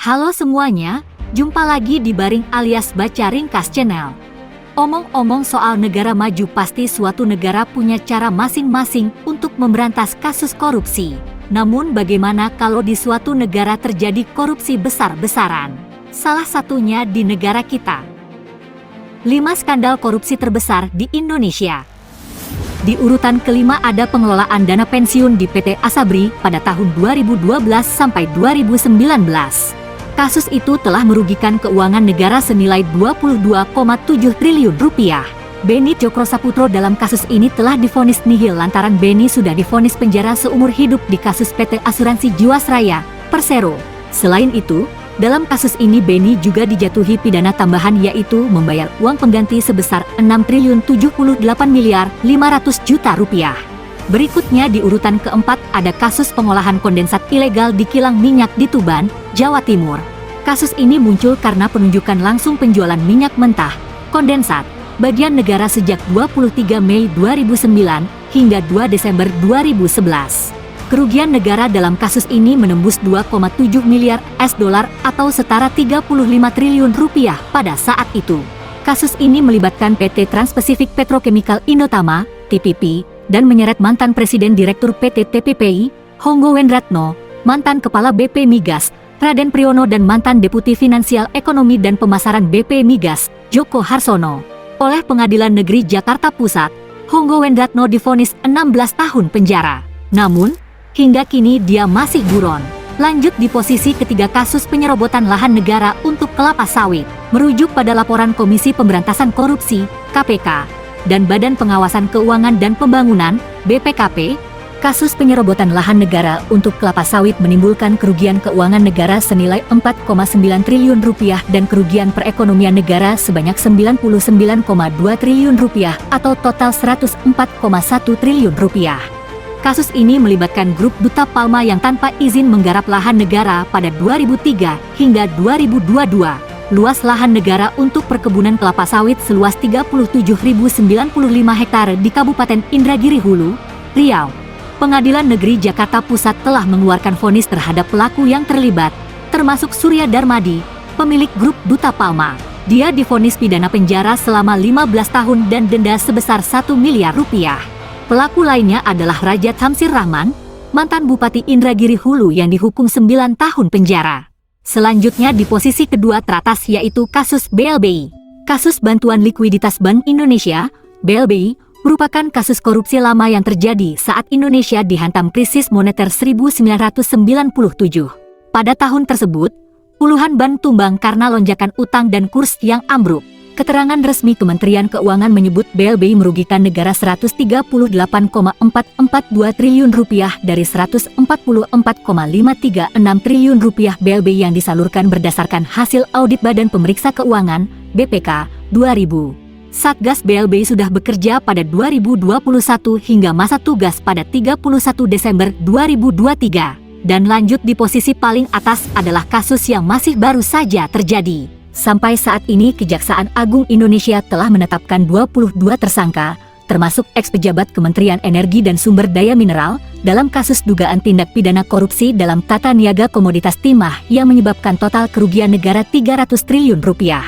Halo semuanya, jumpa lagi di Baring alias Baca Ringkas Channel. Omong-omong soal negara maju, pasti suatu negara punya cara masing-masing untuk memberantas kasus korupsi. Namun bagaimana kalau di suatu negara terjadi korupsi besar-besaran? Salah satunya di negara kita. 5 skandal korupsi terbesar di Indonesia. Di urutan kelima ada pengelolaan dana pensiun di PT Asabri pada tahun 2012 sampai 2019. Kasus itu telah merugikan keuangan negara senilai 22,7 triliun rupiah. Beni Cokro-Saputro dalam kasus ini telah divonis nihil lantaran Beni sudah divonis penjara seumur hidup di kasus PT Asuransi Jiwasraya, Persero. Selain itu, dalam kasus ini Beni juga dijatuhi pidana tambahan, yaitu membayar uang pengganti sebesar 6.078.500.000.000 rupiah. Berikutnya di urutan keempat ada kasus pengolahan kondensat ilegal di kilang minyak di Tuban, Jawa Timur. Kasus ini muncul karena penunjukan langsung penjualan minyak mentah, kondensat, bagian negara sejak 23 Mei 2009 hingga 2 Desember 2011. Kerugian negara dalam kasus ini menembus 2,7 miliar US$ atau setara 35 triliun rupiah pada saat itu. Kasus ini melibatkan PT Trans-Pacific Petrochemical Indotama, TPP, dan menyeret mantan Presiden Direktur PT TPPI, Honggo Wendratno, mantan Kepala BP Migas, Raden Priyono, dan mantan Deputi Finansial Ekonomi dan Pemasaran BP Migas, Joko Harsono. Oleh Pengadilan Negeri Jakarta Pusat, Honggo Wendratno divonis 16 tahun penjara. Namun, hingga kini dia masih buron. Lanjut di posisi ketiga kasus penyerobotan lahan negara untuk kelapa sawit. Merujuk pada laporan Komisi Pemberantasan Korupsi, KPK, dan Badan Pengawasan Keuangan dan Pembangunan, BPKP, kasus penyerobotan lahan negara untuk kelapa sawit menimbulkan kerugian keuangan negara senilai 4,9 triliun rupiah dan kerugian perekonomian negara sebanyak 99,2 triliun rupiah atau total 104,1 triliun rupiah. Kasus ini melibatkan grup Duta Palma yang tanpa izin menggarap lahan negara pada 2003 hingga 2022. Luas lahan negara untuk perkebunan kelapa sawit seluas 37.095 hektar di Kabupaten Indragiri Hulu, Riau. Pengadilan Negeri Jakarta Pusat telah mengeluarkan vonis terhadap pelaku yang terlibat, termasuk Surya Darmadi, pemilik grup Duta Palma. Dia divonis pidana penjara selama 15 tahun dan denda sebesar 1 miliar rupiah. Pelaku lainnya adalah Raja Tamsir Rahman, mantan Bupati Indragiri Hulu yang dihukum 9 tahun penjara. Selanjutnya di posisi kedua teratas yaitu kasus BLBI. Kasus Bantuan Likuiditas Bank Indonesia, BLBI, merupakan kasus korupsi lama yang terjadi saat Indonesia dihantam krisis moneter 1997. Pada tahun tersebut, puluhan bank tumbang karena lonjakan utang dan kurs yang ambruk. Keterangan resmi Kementerian Keuangan menyebut BLBI merugikan negara 138,442 triliun rupiah dari 144,536 triliun rupiah BLBI yang disalurkan berdasarkan hasil audit Badan Pemeriksa Keuangan, BPK, 2000. Satgas BLBI sudah bekerja pada 2021 hingga masa tugas pada 31 Desember 2023. Dan lanjut di posisi paling atas adalah kasus yang masih baru saja terjadi. Sampai saat ini Kejaksaan Agung Indonesia telah menetapkan 22 tersangka, termasuk eks-pejabat Kementerian Energi dan Sumber Daya Mineral, dalam kasus dugaan tindak pidana korupsi dalam tata niaga komoditas timah yang menyebabkan total kerugian negara 300 triliun rupiah.